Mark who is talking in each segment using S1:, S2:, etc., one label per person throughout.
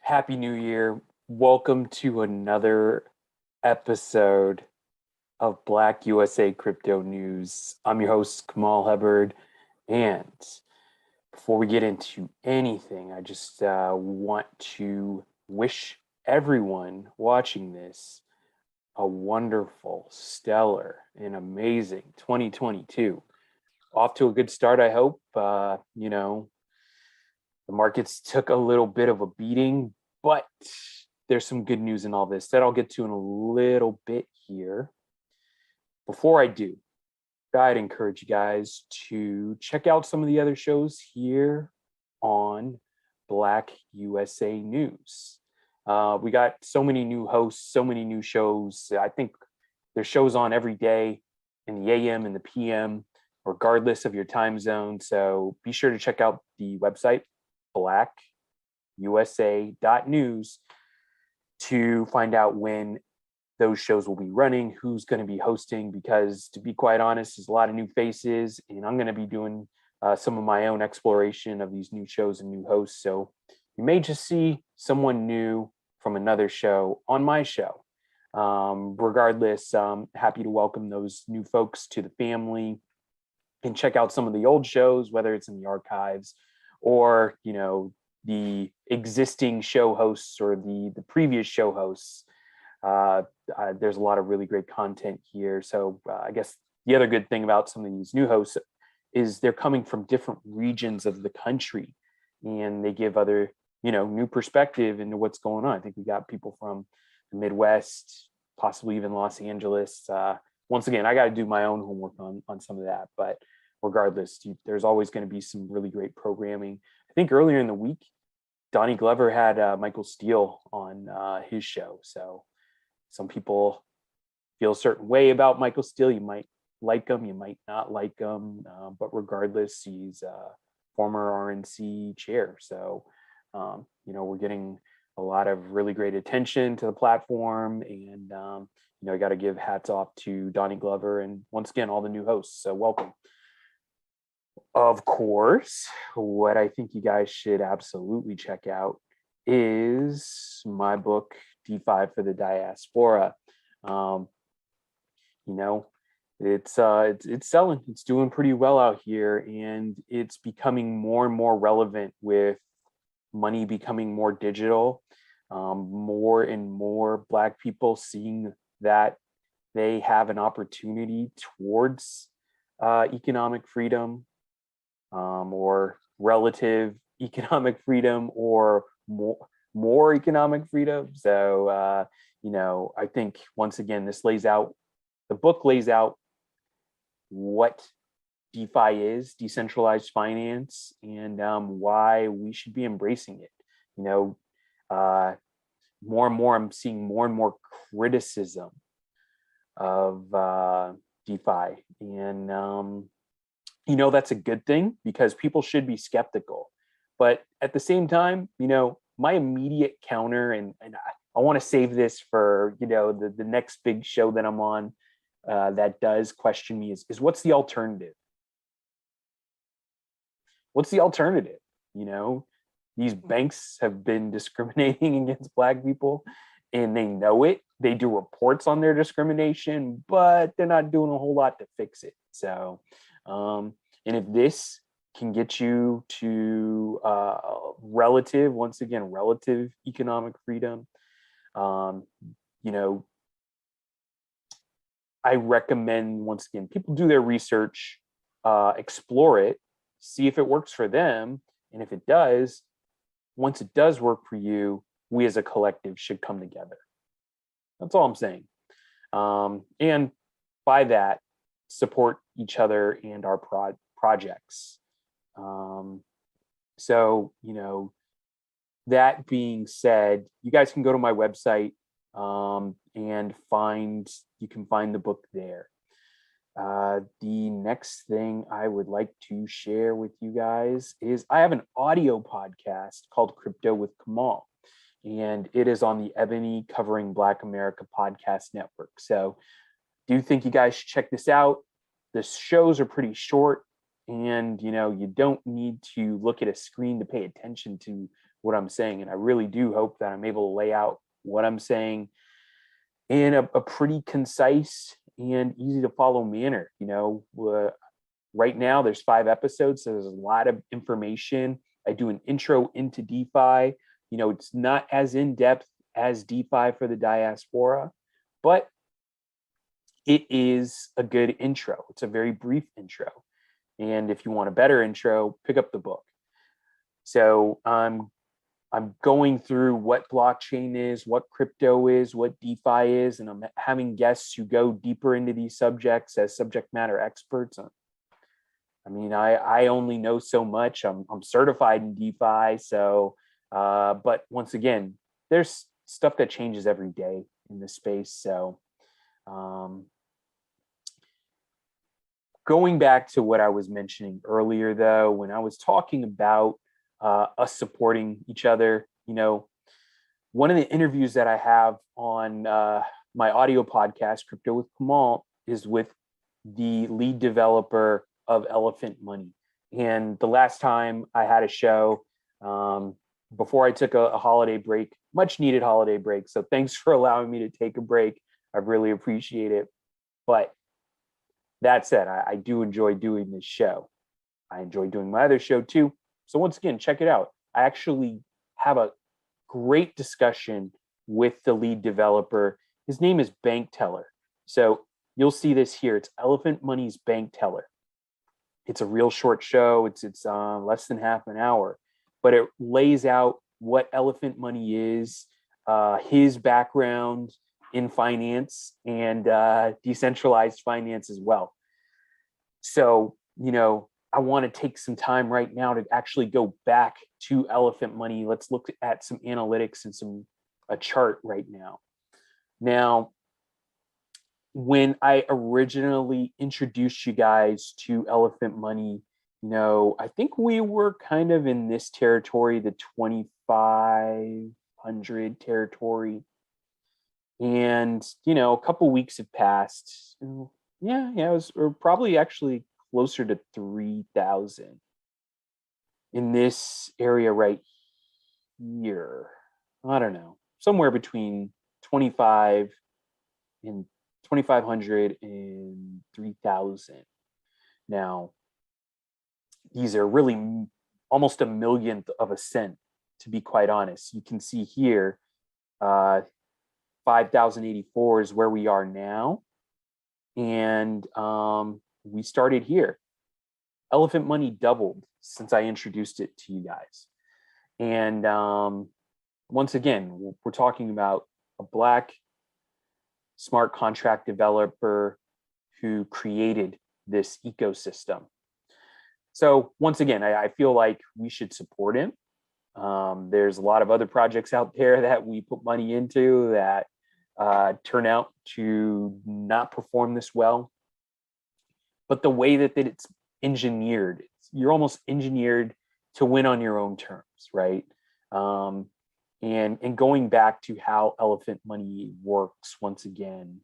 S1: Happy New Year. Welcome to another episode of BlackUSA Crypto News. I'm your host, Kamal Hubbard. And before we get into anything, I just want to wish everyone watching this a wonderful, stellar, and amazing 2022. Off to a good start, I hope. The markets took a little bit of a beating, but there's some good news in all this that I'll get to in a little bit here. Before I do, I'd encourage you guys to check out some of the other shows here on BlackUSA News. We got so many new hosts, so many new shows. I think there's shows on every day in the AM and the PM, regardless of your time zone. So be sure to check out the website, BlackUSA.news, to find out when those shows will be running, who's going to be hosting, because to be quite honest, there's a lot of new faces, and I'm going to be doing some of my own exploration of these new shows and new hosts. So you may just see someone new from another show on my show. Regardless, happy to welcome those new folks to the family and check out some of the old shows, whether it's in the archives or, the existing show hosts or the previous show hosts. There's a lot of really great content here. So I guess the other good thing about some of these new hosts is they're coming from different regions of the country, and they give other, new perspective into what's going on. I think we got people from the Midwest, possibly even Los Angeles. Once again, I got to do my own homework on some of that, but regardless, there's always going to be some really great programming. I think earlier in the week, Donnie Glover had Michael Steele on his show. So some people feel a certain way about Michael Steele. You might like him, you might not like him, but regardless, he's a former RNC chair. So, we're getting a lot of really great attention to the platform, and I got to give hats off to Donnie Glover and once again all the new hosts. So welcome. Of course, what I think you guys should absolutely check out is my book, DeFi for the Diaspora. It's selling. It's doing pretty well out here, and it's becoming more and more relevant with money becoming more digital. More and more Black people seeing that they have an opportunity towards economic freedom, or relative economic freedom, or more economic freedom. So, I think once again, the book lays out what DeFi is, decentralized finance, and why we should be embracing it. More and more, I'm seeing more and more criticism of DeFi, and that's a good thing because people should be skeptical. But at the same time, my immediate counter, and I want to save this for, the next big show that I'm on that does question me is what's the alternative? What's the alternative? These banks have been discriminating against Black people, and they know it. They do reports on their discrimination, but they're not doing a whole lot to fix it. So, and if this can get you to relative economic freedom, I recommend, once again, people do their research, explore it, see if it works for them. And if it does, once it does work for you, we as a collective should come together. That's all I'm saying. And by that, support each other and our projects. So, that being said, you guys can go to my website and you can find the book there. The next thing I would like to share with you guys is I have an audio podcast called Crypto with Kamal, and it is on the Ebony Covering Black America podcast network. So do think you guys should check this out. The shows are pretty short, and you don't need to look at a screen to pay attention to what I'm saying. And I really do hope that I'm able to lay out what I'm saying in a pretty concise and easy to follow manner. Right now there's 5 episodes, so there's a lot of information. I do an intro into DeFi. It's not as in depth as DeFi for the Diaspora, but it is a good intro. It's a very brief intro. And if you want a better intro, pick up the book. So I'm going through what blockchain is, what crypto is, what DeFi is, and I'm having guests who go deeper into these subjects as subject matter experts. I only know so much. I'm certified in DeFi, so but once again, there's stuff that changes every day in this space. So going back to what I was mentioning earlier, though, when I was talking about us supporting each other, one of the interviews that I have on my audio podcast, Crypto with Kamal, is with the lead developer of Elephant.Money. And the last time I had a show, before I took a holiday break, much needed holiday break. So thanks for allowing me to take a break. I really appreciate it. But that said, I do enjoy doing this show. I enjoy doing my other show too. So once again, check it out. I actually have a great discussion with the lead developer. His name is Bank Teller. So you'll see this here. It's Elephant.Money's Bank Teller. It's a real short show. It's less than half an hour, but it lays out what Elephant.Money is, his background in finance and decentralized finance as well. So, I want to take some time right now to actually go back to Elephant.Money. Let's look at some analytics and a chart right now. Now, when I originally introduced you guys to Elephant.Money, I think we were kind of in this territory, the 2,500 territory. And, a couple weeks have passed. We're probably actually closer to 3,000 in this area right here. I don't know, somewhere between 2,500 and 3,000. Now, these are really almost a millionth of a cent, to be quite honest. You can see here, 5,084 is where we are now. And we started here. Elephant.Money doubled since I introduced it to you guys. And once again, we're talking about a Black smart contract developer who created this ecosystem. So once again, I feel like we should support him. There's a lot of other projects out there that we put money into that turn out to not perform this well. But the way that it's engineered, you're almost engineered to win on your own terms, right? And going back to how Elephant.Money works once again.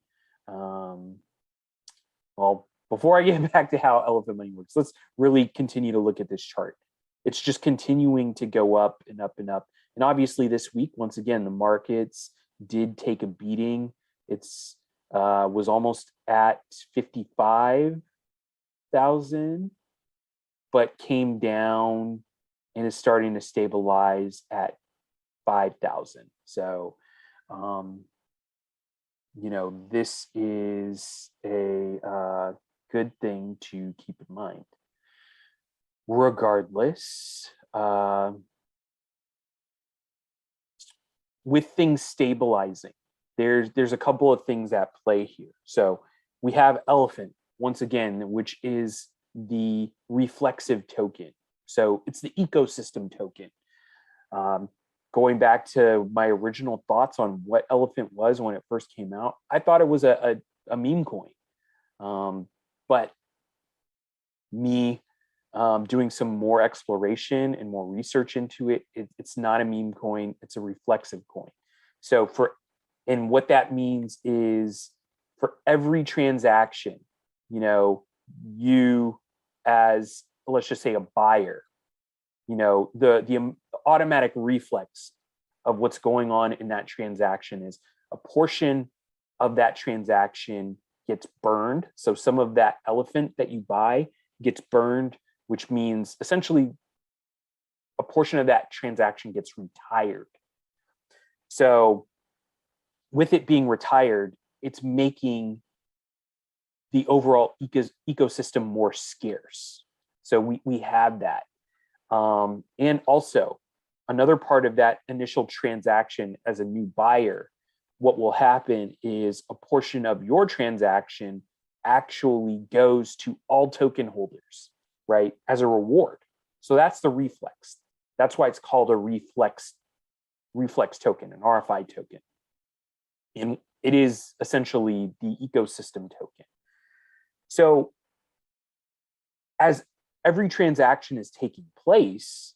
S1: Before I get back to how Elephant.Money works, let's really continue to look at this chart. It's just continuing to go up and up and up. And obviously this week, once again, the markets did take a beating. It's was almost at 55,000, but came down and is starting to stabilize at 5,000. So, this is a good thing to keep in mind. Regardless, with things stabilizing, there's a couple of things at play here. So we have Elephant, once again, which is the reflexive token. So it's the ecosystem token. Going back to my original thoughts on what Elephant was when it first came out, I thought it was a meme coin. But me doing some more exploration and more research into it, it's not a meme coin, it's a reflexive coin. So and what that means is for every transaction, you as, let's just say, a buyer, the automatic reflex of what's going on in that transaction is a portion of that transaction gets burned. So some of that elephant that you buy gets burned, which means essentially a portion of that transaction gets retired. So with it being retired, it's making the overall ecosystem more scarce. So we have that. And also, another part of that initial transaction as a new buyer, what will happen is a portion of your transaction actually goes to all token holders, right, as a reward. So that's the reflex. That's why it's called a reflex token, an RFI token. And it is essentially the ecosystem token. So as every transaction is taking place,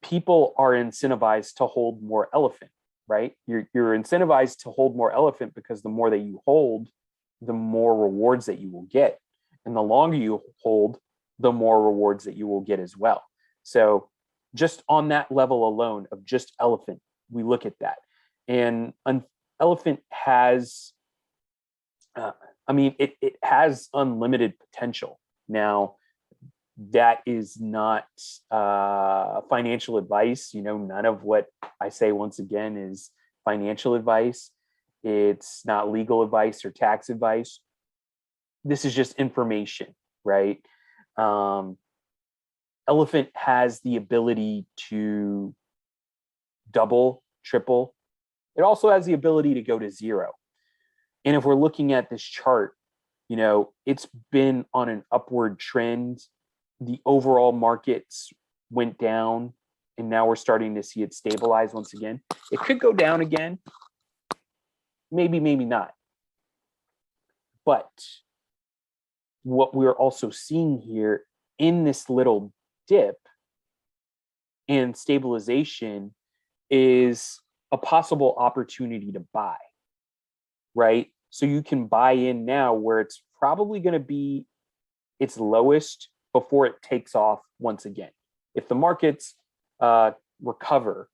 S1: people are incentivized to hold more elephant, right? You're incentivized to hold more elephant because the more that you hold, the more rewards that you will get. And the longer you hold, the more rewards that you will get as well. So just on that level alone of just elephant, we look at that. And an elephant has, it has unlimited potential. Now, that is not financial advice. None of what I say, once again, is financial advice. It's not legal advice or tax advice. This is just information, right? Elephant has the ability to double, triple. It also has the ability to go to zero. And if we're looking at this chart, it's been on an upward trend. The overall markets went down, and now we're starting to see it stabilize once again. It could go down again, maybe not. But what we're also seeing here in this little dip and stabilization is a possible opportunity to buy, right? So you can buy in now where it's probably going to be its lowest before it takes off once again. If the markets recover,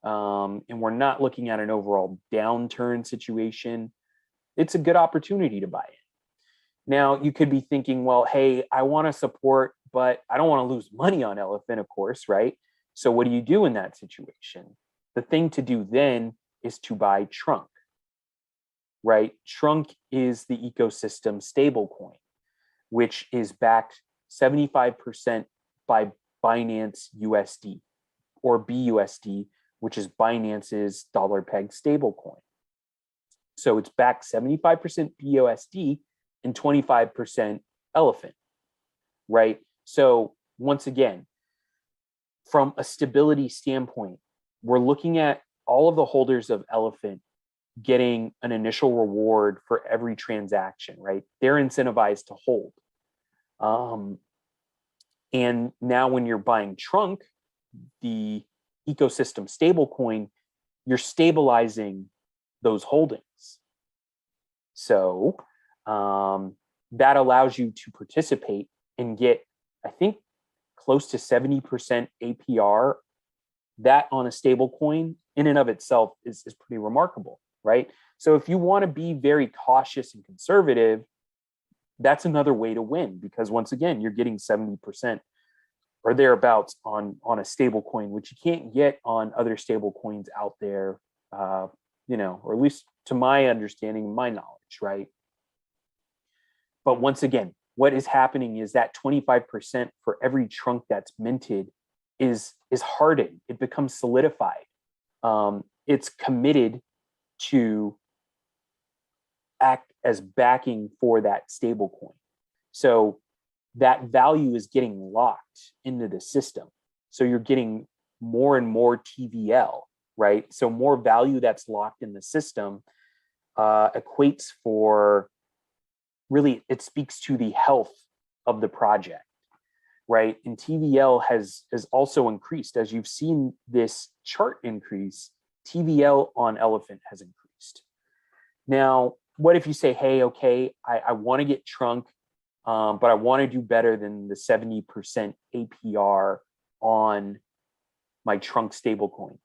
S1: and we're not looking at an overall downturn situation, it's a good opportunity to buy it. Now, you could be thinking, well, hey, I want to support, but I don't want to lose money on elephant, of course, right? So what do you do in that situation? The thing to do then is to buy Trunk, right? Trunk is the ecosystem stablecoin, which is backed 75% by Binance USD, or BUSD, which is Binance's dollar peg stablecoin. So it's backed 75% BUSD and 25% Elephant, right? So once again, from a stability standpoint, we're looking at all of the holders of Elephant getting an initial reward for every transaction, right? They're incentivized to hold. And now when you're buying Trunk, the ecosystem stablecoin, you're stabilizing those holdings. So that allows you to participate and get, I think, close to 70% APR. That on a stablecoin in and of itself is pretty remarkable, right? So if you want to be very cautious and conservative, that's another way to win, because once again, you're getting 70% or thereabouts on a stable coin, which you can't get on other stable coins out there, or at least to my understanding, my knowledge, right? But once again, what is happening is that 25% for every Trunk that's minted is hardened. It becomes solidified. It's committed to act as backing for that stable coin. So that value is getting locked into the system. So you're getting more and more TVL, right? So more value that's locked in the system equates for, really, it speaks to the health of the project, right? And TVL has also increased. As you've seen this chart increase, TVL on Elephant has increased. Now, what if you say, hey, okay, I want to get Trunk, but I want to do better than the 70% APR on my trunk stablecoin.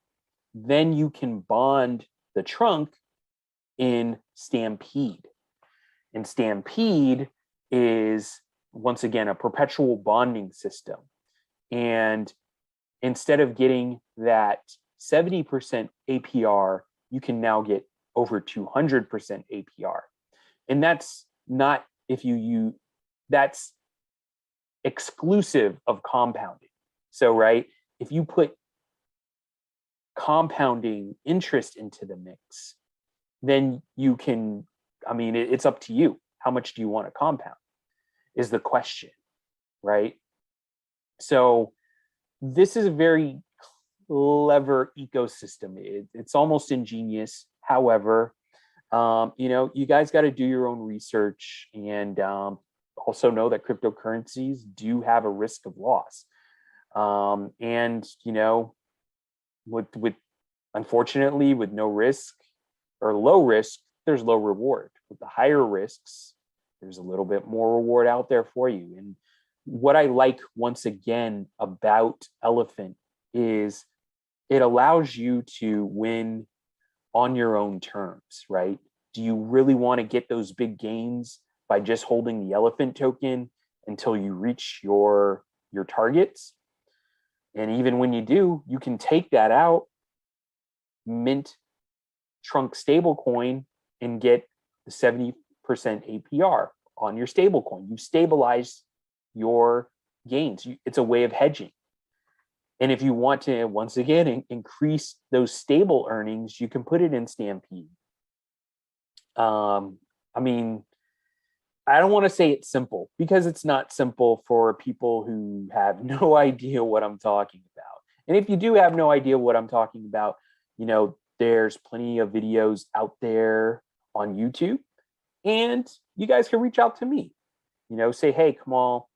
S1: Then you can bond the trunk in Stampede. And Stampede is, once again, a perpetual bonding system. And instead of getting that 70% APR, you can now get over 200% APR. And that's not, that's exclusive of compounding. So, right, if you put compounding interest into the mix, then you can, I mean, it's up to you. How much do you want to compound is the question, right? So this is a very clever ecosystem. It's almost ingenious. However, you guys got to do your own research, and also know that cryptocurrencies do have a risk of loss. And with unfortunately, with no risk or low risk, there's low reward. With the higher risks, there's a little bit more reward out there for you. And what I like, once again, about Elephant is it allows you to win on your own terms, right? Do you really want to get those big gains by just holding the Elephant token until you reach your targets? And even when you do, you can take that out, mint trunk stablecoin, and get the 70% APR on your stablecoin. You stabilize your gains. It's a way of hedging. And if you want to, once again, increase those stable earnings, you can put it in Stampede. I mean, I don't want to say it's simple, because it's not simple for people who have no idea what I'm talking about. And if you do have no idea what I'm talking about, there's plenty of videos out there on YouTube, and you guys can reach out to me, say, hey, Kamal,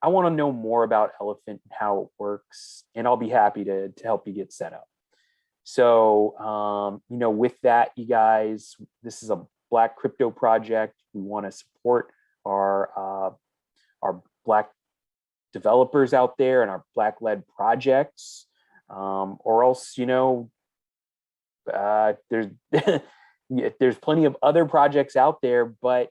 S1: I want to know more about Elephant and how it works, and I'll be happy to help you get set up. So, with that, you guys, this is a Black crypto project. We want to support our Black developers out there and our Black-led projects, or else, there's there's plenty of other projects out there, but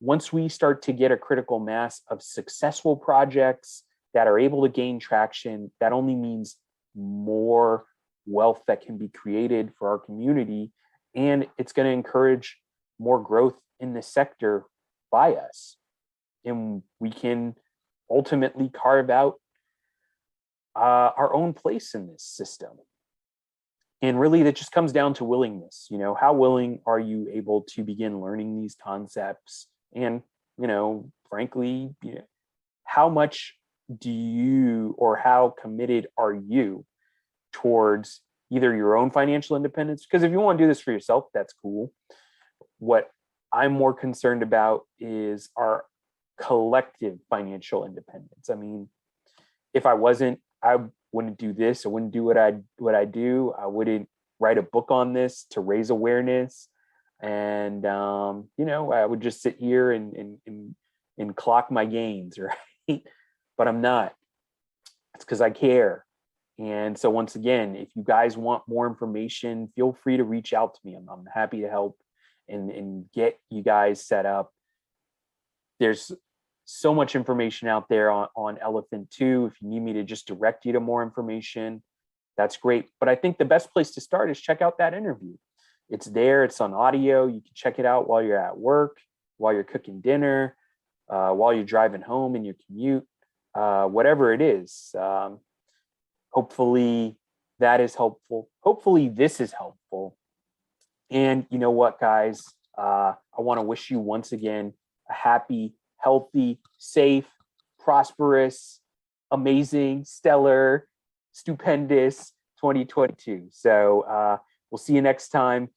S1: once we start to get a critical mass of successful projects that are able to gain traction, that only means more wealth that can be created for our community, and it's going to encourage more growth in the sector by us, and we can ultimately carve out our own place in this system. And really, that just comes down to willingness. How willing are you able to begin learning these concepts? And, frankly, how much do you, or how committed are you towards either your own financial independence? Because if you want to do this for yourself, that's cool. What I'm more concerned about is our collective financial independence. I mean, if I wasn't, I wouldn't do this. I wouldn't do what I do. I wouldn't write a book on this to raise awareness. And I would just sit here and clock my gains, right? But I'm not. It's because I care. And so once again, if you guys want more information, feel free to reach out to me. I'm happy to help and get you guys set up. There's so much information out there on Elephant too. If you need me to just direct you to more information, that's great. But I think the best place to start is check out that interview. It's there, it's on audio. You can check it out while you're at work, while you're cooking dinner, while you're driving home in your commute, whatever it is. Hopefully that is helpful. Hopefully this is helpful. And you know what, guys? I want to wish you once again a happy, healthy, safe, prosperous, amazing, stellar, stupendous 2022. So we'll see you next time.